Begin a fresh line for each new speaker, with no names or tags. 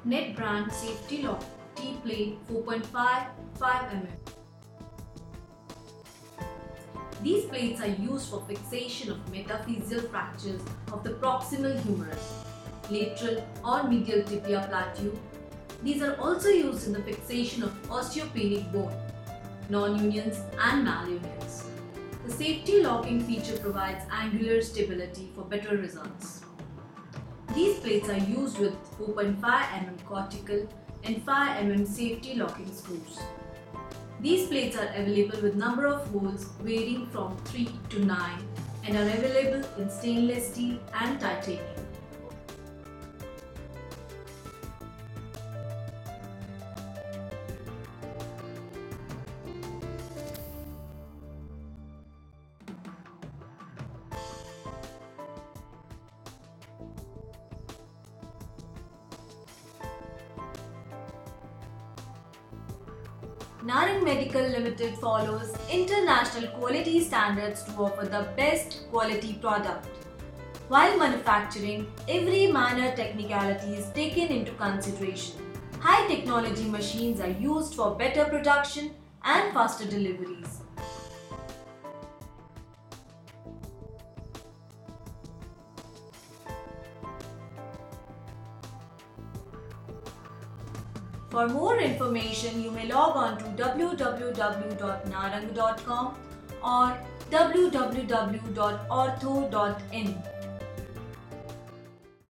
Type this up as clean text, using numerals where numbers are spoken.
Net brand safety lock T-plate 4.55 mm. These plates are used for fixation of metaphyseal fractures of the proximal humerus, lateral or medial tibia plateau. These are also used in the fixation of osteopenic bone, non-unions and malunions. The safety locking feature provides angular stability for better results. These plates are used with 4.5 mm cortical and 5 mm safety locking screws. These plates are available with number of holes varying from 3 to 9 and are available in stainless steel and titanium. Narang Medical Limited follows international quality standards to offer the best quality product. While manufacturing, every minor technicality is taken into consideration. High technology machines are used for better production and faster deliveries. For more information, you may log on to www.narang.com or www.ortho.in.